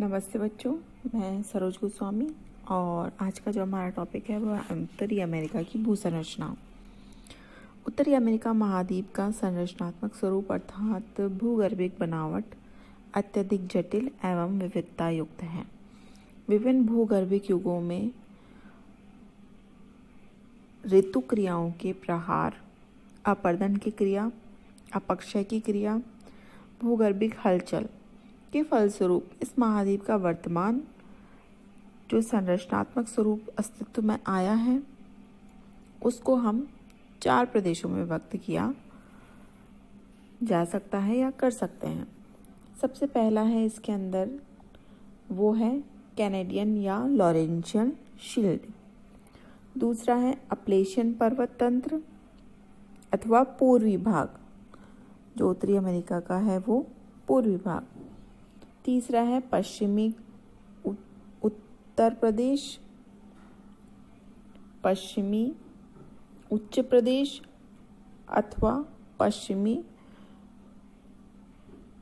नमस्ते बच्चों, मैं सरोज गोस्वामी और आज का जो हमारा टॉपिक है वो उत्तरी अमेरिका की भू संरचना। उत्तरी अमेरिका महाद्वीप का संरचनात्मक स्वरूप अर्थात भूगर्भिक बनावट अत्यधिक जटिल एवं विविधता युक्त है। विभिन्न भूगर्भिक युगों में ऋतु क्रियाओं के प्रहार, अपर्दन की क्रिया, अपक्षय की क्रिया, भूगर्भिक हलचल के फलस्वरूप इस महाद्वीप का वर्तमान जो संरचनात्मक स्वरूप अस्तित्व में आया है उसको हम 4 प्रदेशों में व्यक्त किया जा सकता है या कर सकते हैं। सबसे पहला है इसके अंदर वो है कैनेडियन या लॉरेंशियन शील्ड। दूसरा है अपलेशियन पर्वत तंत्र अथवा पूर्वी भाग, जो उत्तरी अमेरिका का है वो पूर्वी भाग। तीसरा है पश्चिमी उत्तर प्रदेश, पश्चिमी उच्च प्रदेश अथवा पश्चिमी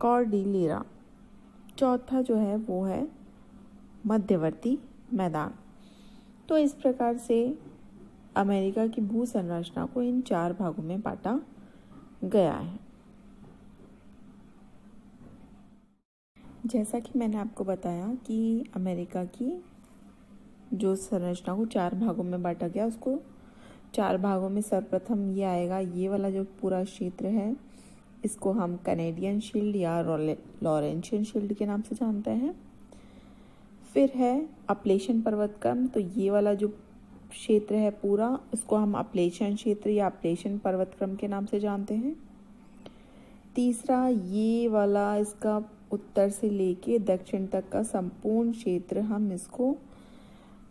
कॉर्डिलेरा। चौथा जो है वो है मध्यवर्ती मैदान। तो इस प्रकार से अमेरिका की भू संरचना को इन 4 भागों में बांटा गया है। जैसा कि मैंने आपको बताया कि अमेरिका की जो संरचना को 4 भागों में बांटा गया, उसको 4 भागों में सर्वप्रथम ये आएगा, ये वाला जो पूरा क्षेत्र है इसको हम कैनेडियन शील्ड या लॉरेंशियन शील्ड के नाम से जानते हैं। फिर है अपलेशियन पर्वतक्रम, तो ये वाला जो क्षेत्र है पूरा इसको हम अपलेशियन क्षेत्र या अपलेशियन पर्वतक्रम के नाम से जानते हैं। तीसरा ये वाला इसका उत्तर से लेके दक्षिण तक का संपूर्ण क्षेत्र हम इसको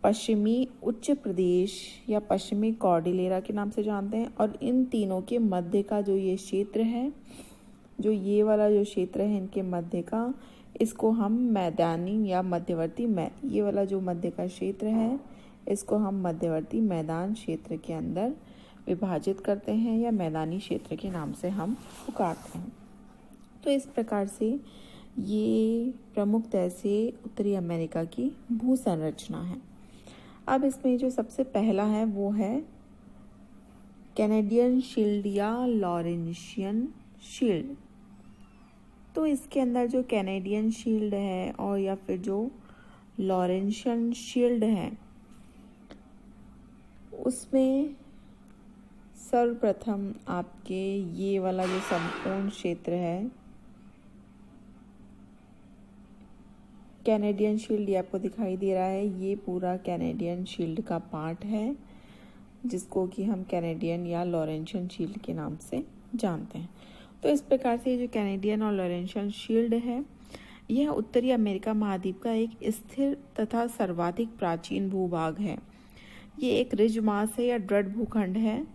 पश्चिमी उच्च प्रदेश या पश्चिमी कॉर्डिलेरा के नाम से जानते हैं। और इन तीनों के मध्य का जो ये क्षेत्र है, जो ये वाला जो क्षेत्र है इनके मध्य का, इसको हम मैदानी या मध्यवर्ती ये वाला जो मध्य का क्षेत्र है इसको हम मध्यवर्ती मैदान क्षेत्र के अंदर विभाजित करते हैं या मैदानी क्षेत्र के नाम से हम पुकारते हैं। तो इस प्रकार से ये प्रमुखतः से उत्तरी अमेरिका की भू संरचना है। अब इसमें जो सबसे पहला है वो है कैनेडियन शील्ड या लॉरेंशियन शील्ड। तो इसके अंदर जो कैनेडियन शील्ड है और या फिर जो लॉरेंशियन शील्ड है उसमें सर्वप्रथम आपके ये वाला जो संपूर्ण क्षेत्र है कैनेडियन शील्ड, ये आपको दिखाई दे रहा है, ये पूरा कैनेडियन शील्ड का पार्ट है जिसको कि हम कैनेडियन या लॉरेंशियन शील्ड के नाम से जानते हैं। तो इस प्रकार से जो कैनेडियन और लॉरेंशियन शील्ड है यह उत्तरी अमेरिका महाद्वीप का एक स्थिर तथा सर्वाधिक प्राचीन भूभाग है। ये एक रिजमास है या दृढ़ भूखंड है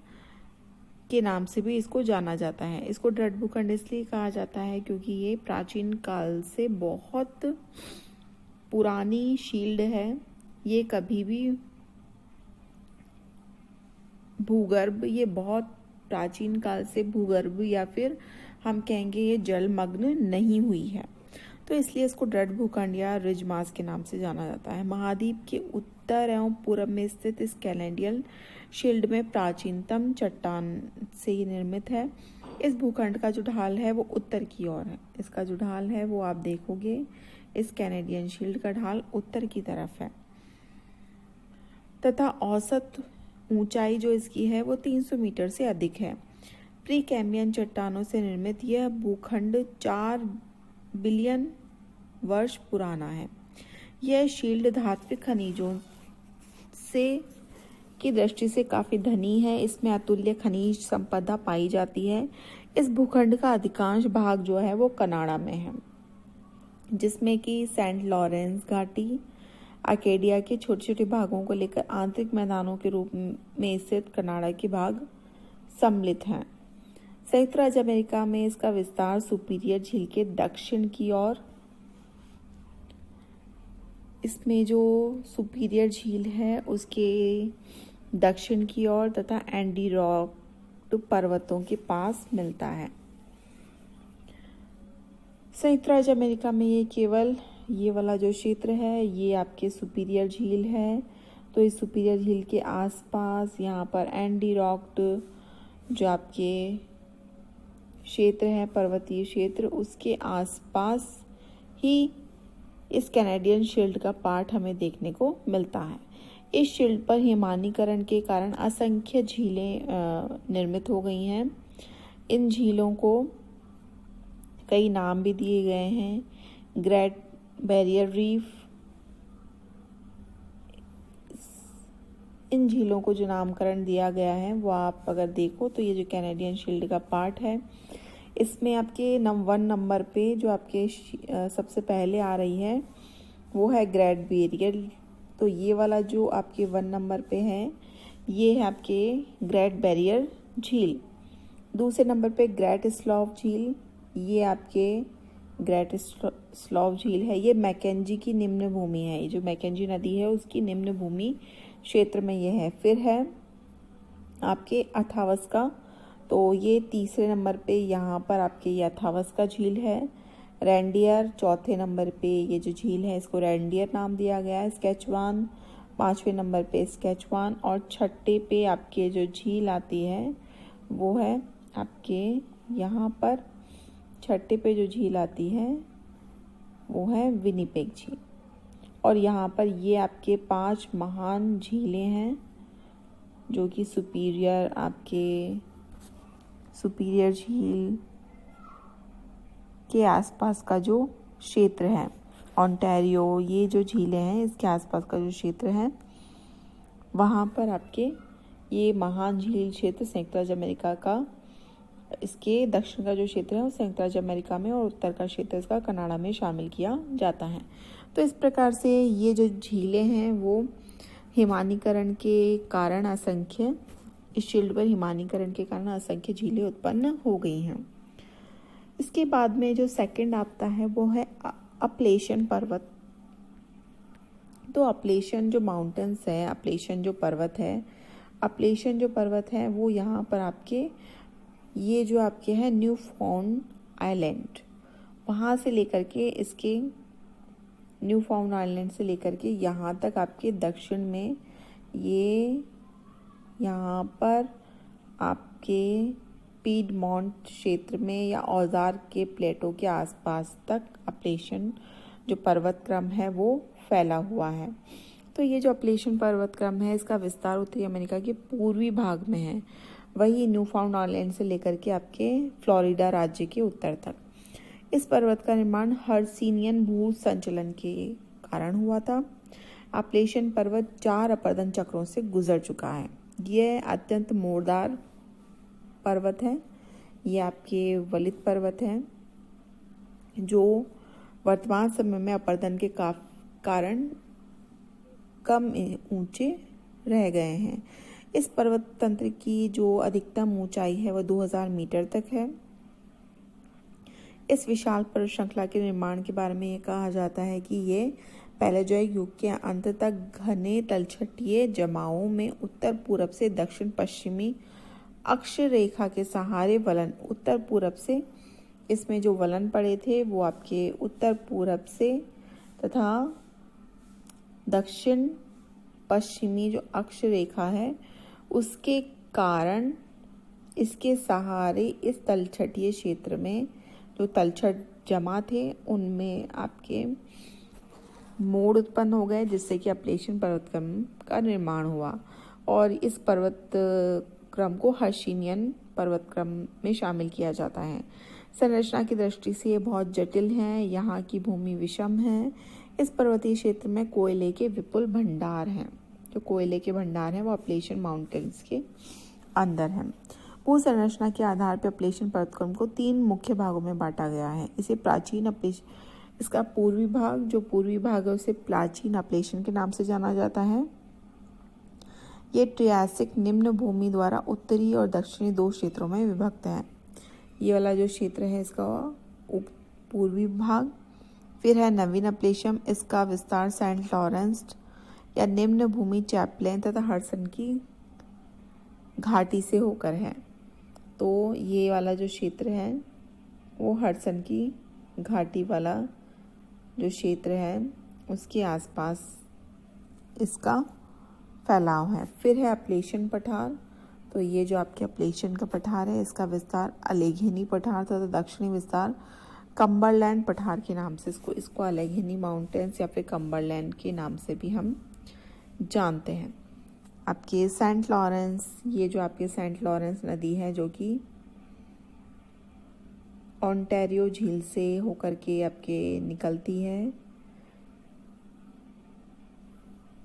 के नाम से भी इसको जाना जाता है। इसको दृढ़ भूखंड इसलिए कहा जाता है क्योंकि ये प्राचीन काल से बहुत पुरानी शील्ड है। ये कभी भी भूगर्भ, ये बहुत प्राचीन काल से भूगर्भ या फिर हम कहेंगे ये जलमग्न नहीं हुई है, तो इसलिए इसको दृढ़ भूखंड या रिजमास के नाम से जाना जाता है। महाद्वीप के उत्तर एवं पूर्व में स्थित इस कैनेडियन शील्ड में प्राचीनतम चट्टान से ही निर्मित है। इस भूखंड का जो ढाल है वो उत्तर की ओर है। इसका जो ढाल है वो आप देखोगे, इस कैनेडियन शील्ड का ढाल उत्तर की तरफ है तथा औसत ऊंचाई जो इसकी है वो 300 मीटर से अधिक है। प्री कैम्बियन चट्टानों से निर्मित यह भूखंड 4 बिलियन वर्ष पुराना है। यह शील्ड धात्विक खनिजों से की दृष्टि से काफी धनी है। इसमें अतुल्य खनिज संपदा पाई जाती है। इस भूखंड का अधिकांश भाग जो है वो कनाडा में है, जिसमें कि सेंट लॉरेंस घाटी, अकेडिया के छोटे छोटे भागों को लेकर आंतरिक मैदानों के रूप में स्थित कनाडा के भाग सम्मिलित हैं। संयुक्त राज्य अमेरिका में इसका विस्तार सुपीरियर झील के दक्षिण की ओर, इसमें जो सुपीरियर झील है उसके दक्षिण की ओर तथा एंडीरॉक पर्वतों के पास मिलता है। संयुक्त राज्य अमेरिका में ये केवल ये वाला जो क्षेत्र है ये आपके सुपीरियर झील है। तो इस सुपीरियर झील के आसपास यहाँ पर एंडीरॉक्ड जो आपके क्षेत्र है, पर्वतीय क्षेत्र, उसके आसपास ही इस कैनेडियन शील्ड का पार्ट हमें देखने को मिलता है। इस शील्ड पर हिमानीकरण के कारण असंख्य झीलें निर्मित हो गई हैं। इन झीलों को कई नाम भी दिए गए हैं। ग्रेट बैरियर रीफ, इन झीलों को जो नामकरण दिया गया है वो आप अगर देखो तो ये जो कैनेडियन शील्ड का पार्ट है, इसमें आपके 1 नंबर पे जो आपके सबसे पहले आ रही है वो है ग्रेट बैरियर। तो ये वाला जो आपके 1 नंबर पे है ये है आपके ग्रेट बैरियर झील। दूसरे नंबर पे ग्रेट स्लॉव झील, ये आपके ग्रेट स्लॉव झील है। ये मैकेंजी की निम्न भूमि है, ये जो मैकेंजी नदी है उसकी निम्न भूमि क्षेत्र में ये है। फिर है आपके अथावस्का, तो ये तीसरे नंबर पे यहाँ पर आपके ये अथावस्का झील है। रेंडियर चौथे नंबर पे ये जो झील है इसको रेंडियर नाम दिया गया है। स्केचवान 5वें नंबर पे स्केचवान, और छठे पे आपके जो झील आती है वो है आपके यहाँ पर छठे पे जो झील आती है वो है विनिपेग झील। और यहाँ पर ये आपके 5 महान झीलें हैं जो कि सुपीरियर झील के आसपास का जो क्षेत्र है, ओंटारियो, ये जो झीलें हैं इसके आसपास का जो क्षेत्र है वहाँ पर आपके ये महान झील क्षेत्र संयुक्त राज्य अमेरिका का, इसके दक्षिण का जो क्षेत्र है वो संयुक्त राज्य अमेरिका में और उत्तर का क्षेत्र इसका कनाडा में शामिल किया जाता है। तो इस प्रकार से ये जो झीलें हैं वो हिमानीकरण के कारण असंख्य, इस शील्ड पर हिमानीकरण के कारण असंख्य झीलें उत्पन्न हो गई हैं। इसके बाद में जो सेकंड आता है वो है अपलेशन पर्वत। तो अपलेशन जो माउंटेन्स है, अपलेशन जो पर्वत है वो यहाँ पर आपके ये जो आपके है न्यू फाउंड आइलैंड, वहाँ से लेकर के इसके न्यू फाउंड आइलैंड से लेकर के यहाँ तक आपके दक्षिण में ये यहाँ पर आपके पीडमोंट क्षेत्र में या औजार के प्लेटो के आसपास तक अपलेशन जो पर्वतक्रम है वो फैला हुआ है। तो ये जो अपलेशन पर्वतक्रम है इसका विस्तार उत्तरी अमेरिका के पूर्वी भाग में है, वही न्यू फाउंड आइलैंड से लेकर के आपके फ्लोरिडा राज्य के उत्तर तक। इस पर्वत का निर्माण हर्सिनियन भू संचलन के कारण हुआ था। अपलेशन पर्वत 4 अपर्दन चक्रों से गुजर चुका है। यह अत्यंत मोड़दार पर्वत है, ये आपके वलित पर्वत हैं जो वर्तमान समय में अपर्दन के कारण कम ऊंचे रह गए हैं। इस पर्वत तंत्र की जो अधिकतम ऊंचाई है वह 2000 मीटर तक है। इस विशाल पर्वत श्रृंखला के निर्माण के बारे में ये कहा जाता है कि ये पैलेजोइक युग के अंत तक घने तलछटीय जमावों में उत्तर पूर्व से दक्षिण पश्चिमी अक्ष रेखा के सहारे वलन, उत्तर पूर्व से इसमें जो वलन पड़े थे वो आपके उत्तर पूर्व से तथा दक्षिण पश्चिमी जो अक्ष रेखा है उसके कारण इसके सहारे इस तलछटीय क्षेत्र में जो तलछट जमा थे उनमें आपके मोड़ उत्पन्न हो गए, जिससे कि अपलेशन पर्वतक्रम का निर्माण हुआ। और इस पर्वत क्रम को हर्सिनियन पर्वतक्रम में शामिल किया जाता है। संरचना की दृष्टि से ये बहुत जटिल है, यहाँ की भूमि विषम है। इस पर्वतीय क्षेत्र में कोयले के विपुल भंडार हैं। जो कोयले के भंडार हैं वो अपलेशन माउंटेन्स के अंदर हैं। भू संरचना के आधार पर अपलेशन पर्वतक्रम को 3 मुख्य भागों में बांटा गया है। इसे प्राचीन अपलेशन, इसका पूर्वी भाग है उसे प्राचीन अपलेशन के नाम से जाना जाता है। ये ट्रियासिक निम्न भूमि द्वारा उत्तरी और दक्षिणी 2 क्षेत्रों में विभक्त है। ये वाला जो क्षेत्र है इसका पूर्वी भाग। फिर है नवीन अपलेशन, इसका विस्तार सेंट लॉरेंस या निम्न भूमि चैपलेन तथा हडसन की घाटी से होकर है। तो ये वाला जो क्षेत्र है वो हडसन की घाटी वाला जो क्षेत्र है उसके आसपास इसका फैलाव है। फिर है अपलेशियन पठार। तो ये जो आपके अपलेशियन का पठार है इसका विस्तार अलेघेनी पठार तथा दक्षिणी विस्तार कम्बरलैंड पठार के नाम से इसको अलेघेनी माउंटेन्स या फिर कम्बरलैंड के नाम से भी हम जानते हैं। आपके सेंट लॉरेंस, ये जो आपके सेंट लॉरेंस नदी है जो कि ओंटारियो झील से होकर के आपके निकलती है,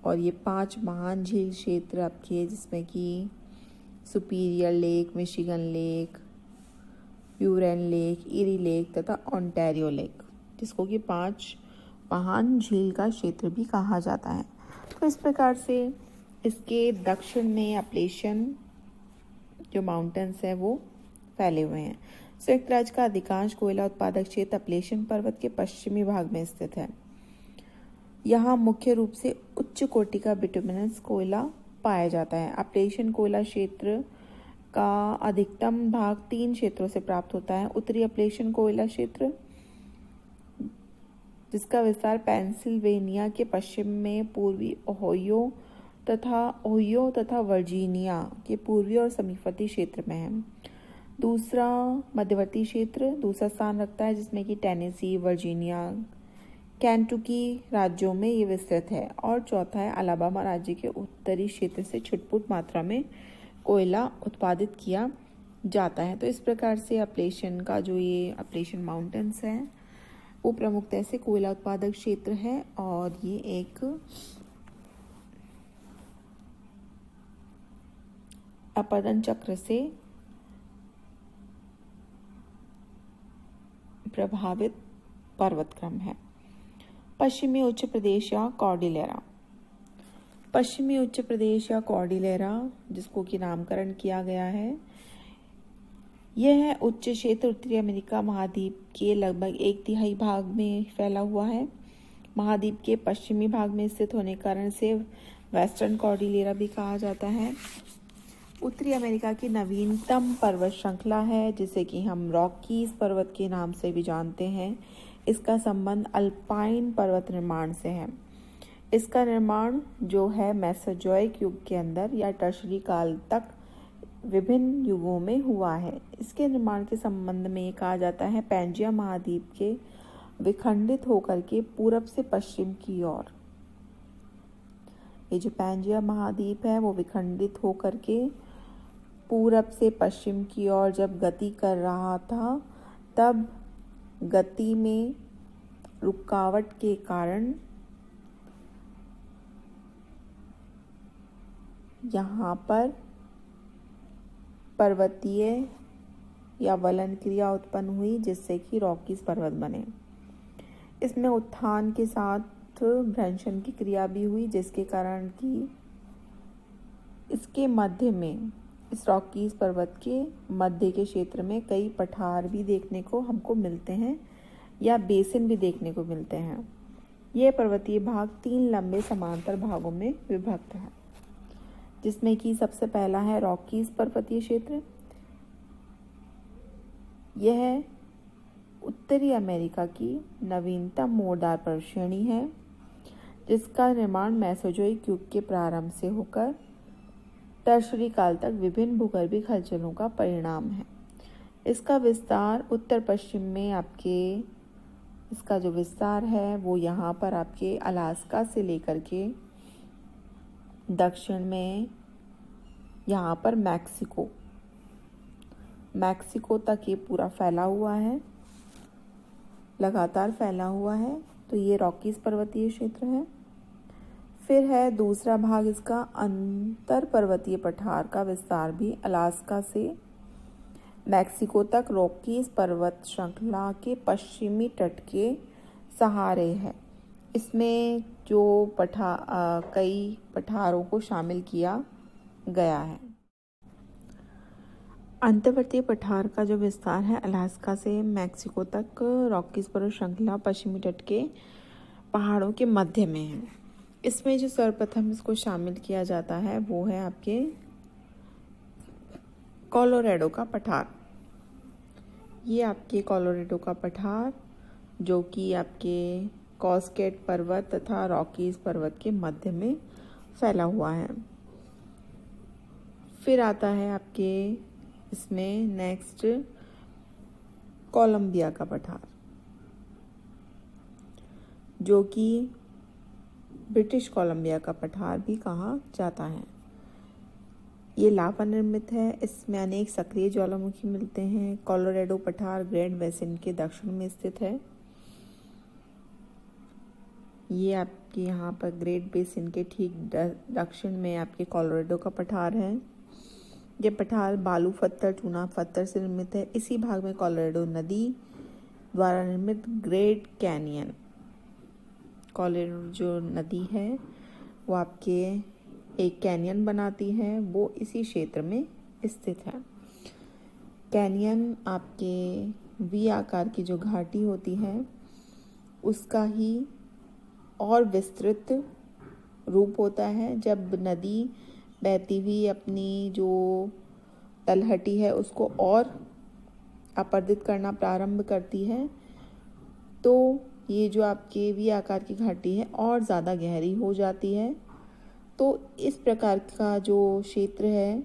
और ये 5 महान झील क्षेत्र आपके जिसमें कि superior lake, Michigan lake, Buren lake, eri lake तथा ओंटारियो लेक, जिसको कि 5 महान झील का क्षेत्र भी कहा जाता है। तो इस प्रकार से इसके दक्षिण में अपलेशियन जो माउंटेन्स है वो फैले हुए हैं। संयुक्त राज्य का अधिकांश कोयला उत्पादक क्षेत्र अपलेशियन पर्वत के पश्चिमी भाग में स्थित है। यहाँ मुख्य रूप से उच्च कोटि का बिटुमिनस कोयला पाया जाता है। अपलेशियन कोयला क्षेत्र का अधिकतम भाग 3 क्षेत्रों से प्राप्त होता है। उत्तरी अपलेशियन कोयला क्षेत्र, जिसका विस्तार पेंसिल्वेनिया के पश्चिम में पूर्वी ओहियो तथा वर्जीनिया के पूर्वी और समीपवर्ती क्षेत्र में है। दूसरा मध्यवर्ती क्षेत्र दूसरा स्थान रखता है, जिसमें कि टेनेसी, वर्जीनिया, केंटुकी राज्यों में ये विस्तृत है। और चौथा है अलाबामा राज्य के उत्तरी क्षेत्र से छुटपुट मात्रा में कोयला उत्पादित किया जाता है। तो इस प्रकार से अपलेशियन का जो ये अपलेशियन माउंटेन्स है वो प्रमुखतः से कोयला उत्पादक क्षेत्र है, और ये एक अपरदन चक्र से प्रभावित पर्वतक्रम है। पश्चिमी उच्च प्रदेश या कॉर्डिलेरा। पश्चिमी उच्च प्रदेश या कॉर्डिलेरा, जिसको कि नामकरण किया गया है, यह है उच्च क्षेत्र उत्तरी अमेरिका महाद्वीप के लगभग 1/3 भाग में फैला हुआ है। महाद्वीप के पश्चिमी भाग में स्थित होने के कारण से वेस्टर्न कॉर्डिलेरा भी कहा जाता है। उत्तरी अमेरिका की नवीनतम पर्वत श्रृंखला है, जिसे कि हम रॉकीज पर्वत के नाम से भी जानते हैं। इसका संबंध अल्पाइन पर्वत निर्माण से है। इसका निर्माण जो है मेसोजोइक युग के अंदर या टर्शरी काल तक विभिन्न युगों में हुआ है। इसके निर्माण के संबंध में ये कहा जाता है पैंजिया महाद्वीप के विखंडित होकर के पूरब से पश्चिम की ओर। ये जो पैंजिया महाद्वीप है वो विखंडित होकर के पूरब से पश्चिम की ओर जब गति कर रहा था, तब गति में रुकावट के कारण यहाँ पर पर्वतीय या वलन क्रिया उत्पन्न हुई, जिससे कि रॉकीज पर्वत बने। इसमें उत्थान के साथ भ्रंशन की क्रिया भी हुई, जिसके कारण कि इसके मध्य में, इस रॉकीज पर्वत के मध्य के क्षेत्र में कई पठार भी देखने को हमको मिलते हैं या बेसिन भी देखने को मिलते हैं। यह पर्वतीय भाग 3 लंबे समांतर भागों में विभक्त है, जिसमें कि सबसे पहला है रॉकीज पर्वतीय क्षेत्र। यह उत्तरी अमेरिका की नवीनतम मोरदार पर्वत श्रेणी है, जिसका निर्माण मेसोजोइक युग के प्रारंभ से होकर टर्शरी काल तक विभिन्न भूगर्भीय हलचलों का परिणाम है। इसका विस्तार उत्तर पश्चिम में आपके, इसका जो विस्तार है वो यहाँ पर आपके अलास्का से लेकर के दक्षिण में यहाँ पर मैक्सिको तक ये पूरा फैला हुआ है, लगातार फैला हुआ है। तो ये रॉकीज पर्वतीय क्षेत्र है। फिर है दूसरा भाग इसका अंतर पर्वतीय पठार का विस्तार भी अलास्का से मैक्सिको तक रॉकीज पर्वत श्रृंखला के पश्चिमी तट के सहारे है। इसमें जो कई पठारों को शामिल किया गया है। अंतर्वर्तीय पठार का जो विस्तार है अलास्का से मैक्सिको तक रॉकीज पर्वत श्रृंखला पश्चिमी तट के पहाड़ों के मध्य में है। इसमें जो सर्वप्रथम इसको शामिल किया जाता है वो है आपके कोलोराडो का पठार। ये आपके कोलोराडो का पठार जो कि आपके कॉस्केट पर्वत तथा रॉकीज पर्वत के मध्य में फैला हुआ है। फिर आता है आपके इसमें नेक्स्ट कोलंबिया का पठार, जो कि ब्रिटिश कोलंबिया का पठार भी कहा जाता है। ये लावा निर्मित है। इसमें अनेक सक्रिय ज्वालामुखी मिलते हैं। कोलोराडो पठार ग्रैंड बेसिन के दक्षिण में स्थित है। ये आपके यहाँ पर ग्रेट बेसिन के ठीक दक्षिण में आपके कोलोराडो का पठार है। ये पठार बालू पत्थर चूना पत्थर से निर्मित है। इसी भाग में कोलोराडो नदी द्वारा निर्मित ग्रेट कैनियन, कोलोराडो जो नदी है वो आपके एक कैनियन बनाती है, वो इसी क्षेत्र में स्थित है। कैनियन आपके वी आकार की जो घाटी होती है उसका ही और विस्तृत रूप होता है। जब नदी बहती हुई अपनी जो तलहटी है उसको और अपर्दित करना प्रारंभ करती है तो ये जो आपके वी आकार की घाटी है और ज़्यादा गहरी हो जाती है। तो इस प्रकार का जो क्षेत्र है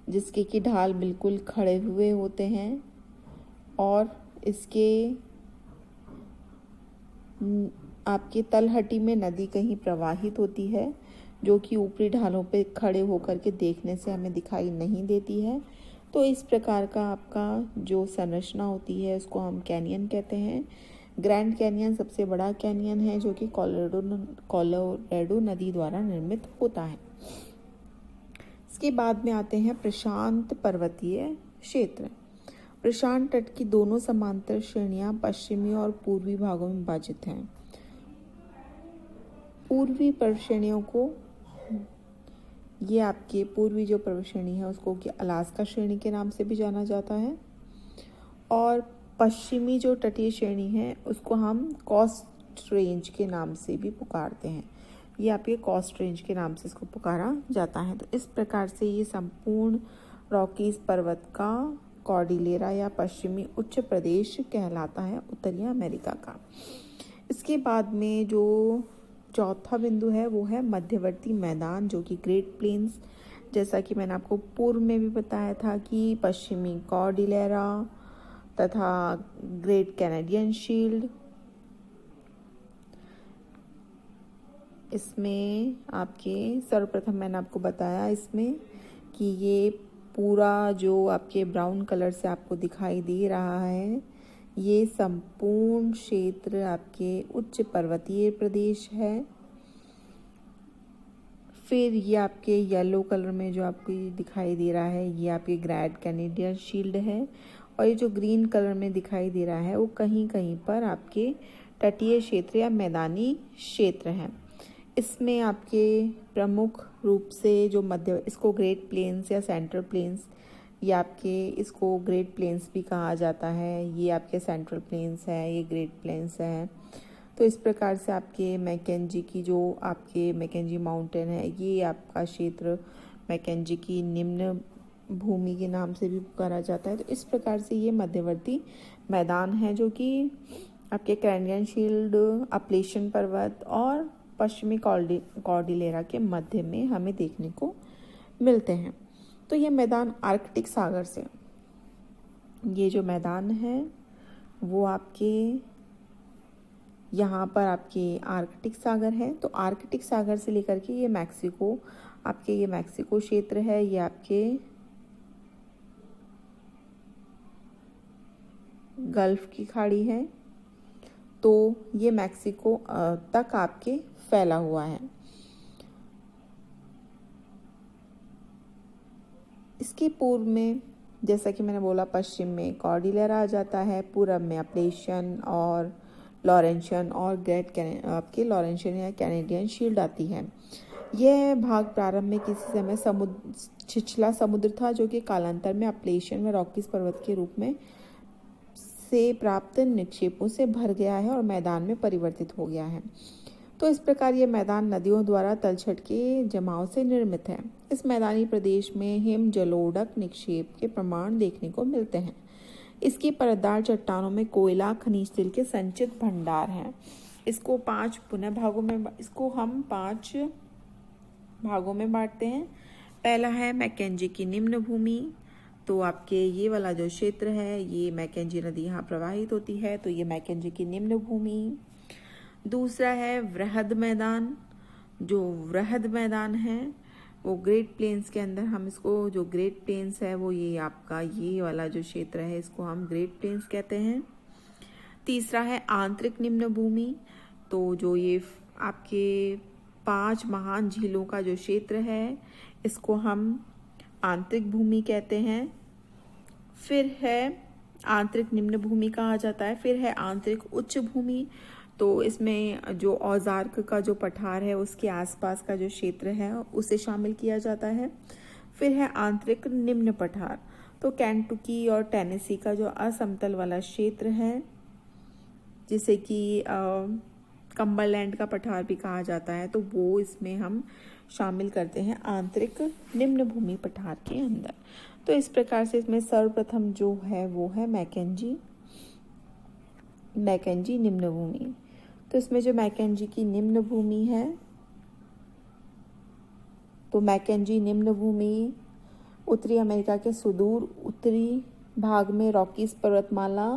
जिसके कि ढाल बिल्कुल खड़े हुए होते हैं और इसके आपकी तलहटी में नदी कहीं प्रवाहित होती है, जो कि ऊपरी ढालों पे खड़े होकर के देखने से हमें दिखाई नहीं देती है। तो इस प्रकार का आपका जो संरचना होती है उसको हम कैनियन कहते हैं। ग्रैंड कैनियन सबसे बड़ा कैनियन है जो कि कोलोराडो नदी द्वारा निर्मित होता है। इसके बाद में आते हैं प्रशांत पर्वतीय क्षेत्र। प्रशांत तट की दोनों समांतर श्रेणियां पश्चिमी और पूर्वी भागों में विभाजित हैं। पूर्वी पर्वतश्रेणियों को ये आपके पूर्वी जो पर्वतश्रेणी है उसको कि अलास्का श्रेणी के नाम से भी जाना जाता है और पश्चिमी जो तटीय श्रेणी है उसको हम कॉस्ट रेंज के नाम से भी पुकारते हैं। ये आपके कॉस्ट रेंज के नाम से इसको पुकारा जाता है। तो इस प्रकार से ये संपूर्ण रॉकीज पर्वत का कॉर्डिलेरा या पश्चिमी उच्च प्रदेश कहलाता है उत्तरी अमेरिका का। इसके बाद में जो चौथा बिंदु है वो है मध्यवर्ती मैदान, जो कि ग्रेट प्लेन्स, जैसा कि मैंने आपको पूर्व में भी बताया था कि पश्चिमी कॉर्डिलेरा तथा ग्रेट कैनेडियन शील्ड, इसमें आपके सर्वप्रथम मैंने आपको बताया इसमें कि ये पूरा जो आपके ब्राउन कलर से आपको दिखाई दे रहा है ये संपूर्ण क्षेत्र आपके उच्च पर्वतीय प्रदेश है। फिर ये आपके येलो कलर में जो आपको दिखाई दे रहा है ये आपके ग्रैंड कैनेडियन शील्ड है और ये जो ग्रीन कलर में दिखाई दे रहा है वो कहीं कहीं पर आपके तटीय क्षेत्र या मैदानी क्षेत्र हैं। इसमें आपके प्रमुख रूप से जो मध्य इसको ग्रेट प्लेन्स या सेंट्रल प्लेन्स ये आपके इसको ग्रेट प्लेन्स भी कहा जाता है। ये आपके सेंट्रल प्लेन्स है, ये ग्रेट प्लेन्स है। तो इस प्रकार से आपके मैकेंजी की जो आपके मैकेंजी माउंटेन है ये आपका क्षेत्र मैकेंजी की निम्न भूमि के नाम से भी पुकारा जाता है। तो इस प्रकार से ये मध्यवर्ती मैदान है जो कि आपके कैनेडियन शील्ड, अपलेशियन पर्वत और पश्चिमी कॉर्डिलेरा के मध्य में हमें देखने को मिलते हैं। तो ये मैदान आर्कटिक सागर से, ये जो मैदान है वो आपके यहाँ पर आपके आर्कटिक सागर है। तो आर्कटिक सागर से लेकर के ये मैक्सिको, आपके ये मैक्सिको क्षेत्र है, ये आपके गल्फ की खाड़ी है। तो ये मैक्सिको तक आपके फैला हुआ है। इसके पूर्व में जैसा कि मैंने बोला पश्चिम में कॉर्डिलेरा आ जाता है, पूरब में अपलेशियन और लॉरेंशियन और ग्रेट आपके लॉरेंशियन या कैनेडियन शील्ड आती है। यह भाग प्रारंभ में किसी समय छिछला समुद्र था जो कि कालांतर में अपलेशियन व रॉकीज पर्वत के रूप में से प्राप्त निक्षेपों से भर गया है और मैदान में परिवर्तित हो गया है। तो इस प्रकार ये मैदान नदियों द्वारा तलछट के जमाव से निर्मित है। इस मैदानी प्रदेश में हिम जलोढ़क निक्षेप के प्रमाण देखने को मिलते हैं। इसकी परतदार चट्टानों में कोयला, खनिज तेल के संचित भंडार हैं। इसको हम 5 भागों में बांटते हैं। पहला है मैकेंजी की निम्न भूमि। तो आपके ये वाला जो क्षेत्र है, ये मैकेंजी नदी यहाँ प्रवाहित होती है, तो ये मैकेंजी की निम्न भूमि। दूसरा है वृहद मैदान। जो वृहद मैदान है वो ग्रेट प्लेन्स के अंदर, हम इसको, जो ग्रेट प्लेन्स है वो ये आपका ये वाला जो क्षेत्र है, इसको हम ग्रेट प्लेन्स कहते हैं। तीसरा है आंतरिक निम्न भूमि। तो जो ये आपके 5 महान झीलों का जो क्षेत्र है, इसको हम आंतरिक भूमि कहते हैं। फिर है आंतरिक निम्न भूमि कहा जाता है। फिर है आंतरिक उच्च भूमि। तो इसमें जो औजार्क का जो पठार है उसके आसपास का जो क्षेत्र है उसे शामिल किया जाता है। फिर है आंतरिक निम्न पठार। तो केंटुकी और टेनेसी का जो असमतल वाला क्षेत्र है, जिसे कि कम्बरलैंड का पठार भी कहा जाता है, तो वो इसमें हम शामिल करते हैं आंतरिक निम्न भूमि पठार के अंदर। तो इस प्रकार से इसमें सर्वप्रथम जो है वो है मैकेंजी निम्न भूमि। तो इसमें जो मैकेंजी की निम्न भूमि है, तो मैकेंजी निम्न भूमि उत्तरी अमेरिका के सुदूर उत्तरी भाग में रॉकीज पर्वतमाला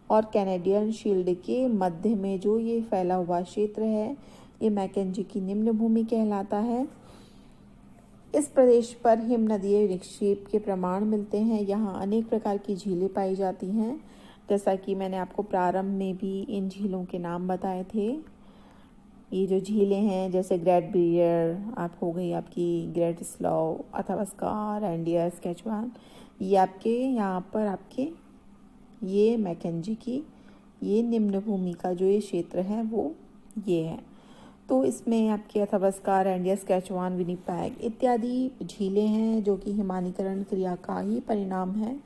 और कैनेडियन शील्ड के मध्य में जो ये फैला हुआ क्षेत्र है, ये मैकेंजी की निम्न भूमि कहलाता है। इस प्रदेश पर हिमनदीय निक्षेप के प्रमाण मिलते हैं। यहाँ अनेक प्रकार की झीलें पाई जाती हैं, जैसा कि मैंने आपको प्रारंभ में भी इन झीलों के नाम बताए थे। ये जो झीलें हैं, जैसे ग्रेट बियर आप हो गई, आपकी ग्रेट स्लॉव, अथावस्का, रेंडियर, स्केचवान, ये आपके यहाँ पर आपके ये मैकेंजी की ये निम्न भूमि का जो ये क्षेत्र है वो ये है। तो इसमें आपके अथावस्का, रेंडियर, स्केचवान, विनिपेग इत्यादि झीलें हैं जो कि हिमानीकरण क्रिया का ही परिणाम है।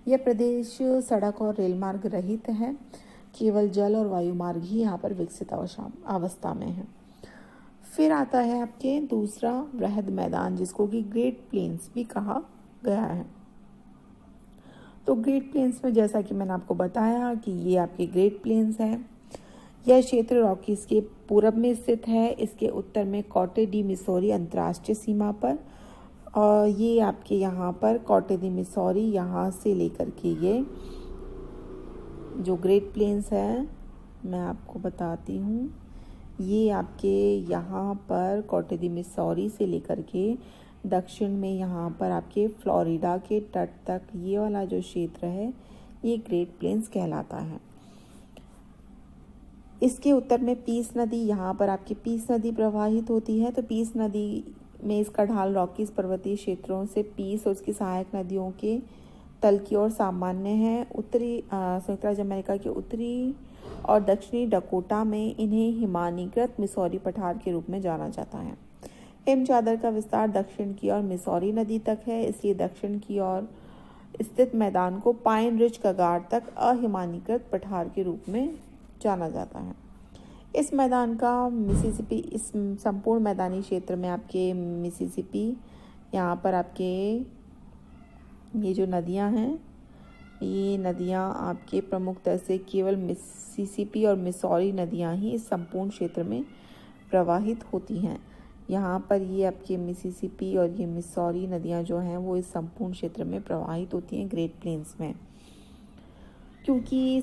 यह प्रदेश सड़क और रेल मार्ग रहित है, केवल जल और वायु मार्ग ही यहाँ पर विकसित अवस्था में है। फिर आता है आपके दूसरा वृहद मैदान, जिसको कि ग्रेट प्लेन्स भी कहा गया है। तो ग्रेट प्लेन्स में जैसा कि मैंने आपको बताया कि ये आपके ग्रेट प्लेन्स है। यह क्षेत्र रॉकीज के पूरब में स्थित है। इसके उत्तर में कॉटे डी मिसौरी अंतर्राष्ट्रीय सीमा पर, और ये आपके यहाँ पर कॉटे डी मिसौरी यहाँ से लेकर के ये जो ग्रेट प्लेन्स है मैं आपको बताती हूँ, ये आपके यहाँ पर कॉटे डी मिसौरी से लेकर के दक्षिण में यहाँ पर आपके फ्लोरिडा के तट तक ये वाला जो क्षेत्र है ये ग्रेट प्लेन्स कहलाता है। इसके उत्तर में पीस नदी, यहाँ पर आपकी पीस नदी प्रवाहित होती है। तो पीस नदी में इसका ढाल रॉकीज पर्वतीय क्षेत्रों से पीस और उसकी सहायक नदियों के तल की ओर सामान्य है। उत्तरी संयुक्त राज्य अमेरिका के उत्तरी और दक्षिणी डकोटा में इन्हें हिमानीकृत मिसौरी पठार के रूप में जाना जाता है। हिम चादर का विस्तार दक्षिण की ओर मिसौरी नदी तक है, इसलिए दक्षिण की ओर स्थित मैदान को पाइन रिज कगार तक अहिमानीकृत पठार के रूप में जाना जाता है। इस मैदान का मिसिसिपी, इस संपूर्ण मैदानी क्षेत्र में आपके मिसिसिपी, यहाँ पर आपके ये जो नदियाँ हैं, ये नदियाँ आपके प्रमुखतः से केवल मिसिसिपी और मिसौरी नदियाँ ही इस संपूर्ण क्षेत्र में प्रवाहित होती हैं। यहाँ पर ये आपके मिसिसिपी और ये मिसौरी नदियाँ जो हैं वो इस संपूर्ण क्षेत्र में प्रवाहित होती हैं ग्रेट प्लेन्स में। क्योंकि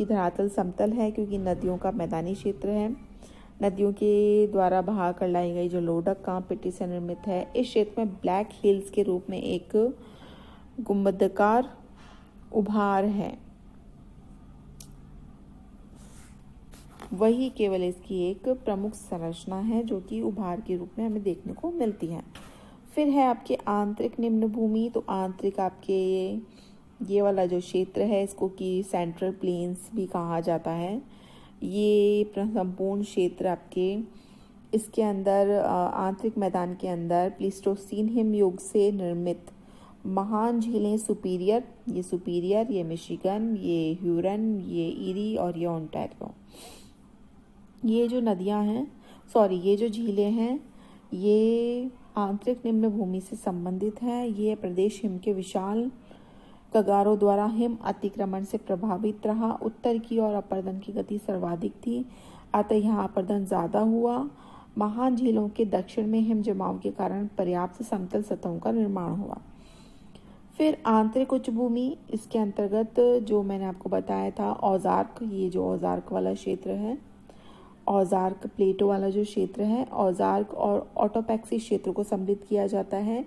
धरातल समतल है, क्योंकि नदियों का मैदानी क्षेत्र है, नदियों के द्वारा बहा कर लाई गई जो लोडक कांपटी से निर्मित है। इस क्षेत्र में ब्लैक हिल्स के रूप में एक गुंबदाकार उभार है, वही केवल इसकी एक प्रमुख संरचना है जो कि उभार के रूप में हमें देखने को मिलती है। फिर है आपके आंतरिक निम्न भूमि। तो आंतरिक आपके ये वाला जो क्षेत्र है इसको कि सेंट्रल प्लेन्स भी कहा जाता है। ये संपूर्ण क्षेत्र आपके इसके अंदर आंतरिक मैदान के अंदर प्लीस्टोसीन हिमयुग से निर्मित महान झीलें सुपीरियर, ये मिशिगन, ये ह्यूरन, ये ईरी और ये ओंटारियो, ये जो नदियां हैं, ये जो झीलें हैं, ये आंतरिक निम्न भूमि से संबंधित है। ये प्रदेश हिम के विशाल कगारों द्वारा हिम अतिक्रमण से प्रभावित रहा। उत्तर की ओर अपरदन की गति सर्वाधिक थी, अतः यहाँ अपरदन ज़्यादा हुआ। महान झीलों के दक्षिण में हिम जमाव के कारण पर्याप्त समतल सतहों का निर्माण हुआ। फिर आंतरिक उच्च भूमि, इसके अंतर्गत जो मैंने आपको बताया था औजार्क, ये जो औजार्क वाला क्षेत्र है, औजार्क प्लेटो वाला जो क्षेत्र है, औजार्क और ऑटोपैक्सी क्षेत्र को सम्मिलित किया जाता है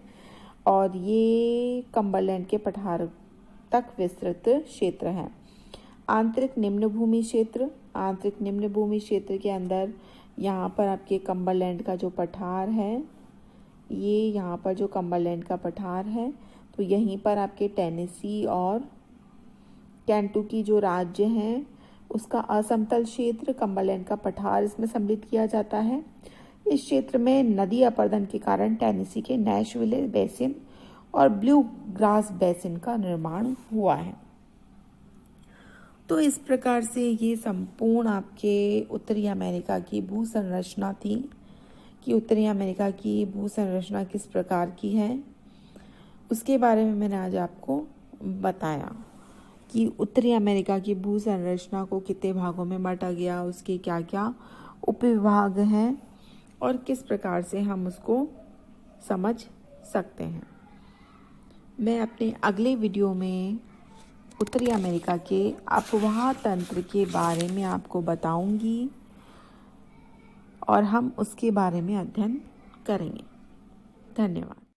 और ये कम्बरलैंड के पठार तक विस्तृत क्षेत्र है। आंतरिक निम्न भूमि क्षेत्र, आंतरिक निम्न भूमि क्षेत्र के अंदर यहाँ पर आपके कम्बरलैंड का जो पठार है, ये यहाँ पर जो कम्बरलैंड का पठार है, तो यहीं पर आपके टेनेसी और केंटुकी जो राज्य हैं उसका असमतल क्षेत्र, कम्बरलैंड का पठार इसमें सम्मिलित किया जाता है। इस क्षेत्र में नदी अपरदन के कारण टेनेसी के नैशविले बेसिन और ब्लू ग्रास बेसिन का निर्माण हुआ है। तो इस प्रकार से ये संपूर्ण आपके उत्तरी अमेरिका की भू संरचना थी कि उत्तरी अमेरिका की भू संरचना किस प्रकार की है, उसके बारे में मैंने आज आपको बताया कि उत्तरी अमेरिका की भू संरचना को कितने भागों में बांटा गया, उसके क्या क्या उपविभाग हैं और किस प्रकार से हम उसको समझ सकते हैं। मैं अपने अगले वीडियो में उत्तरी अमेरिका के अपवाह तंत्र के बारे में आपको बताऊंगी और हम उसके बारे में अध्ययन करेंगे। धन्यवाद।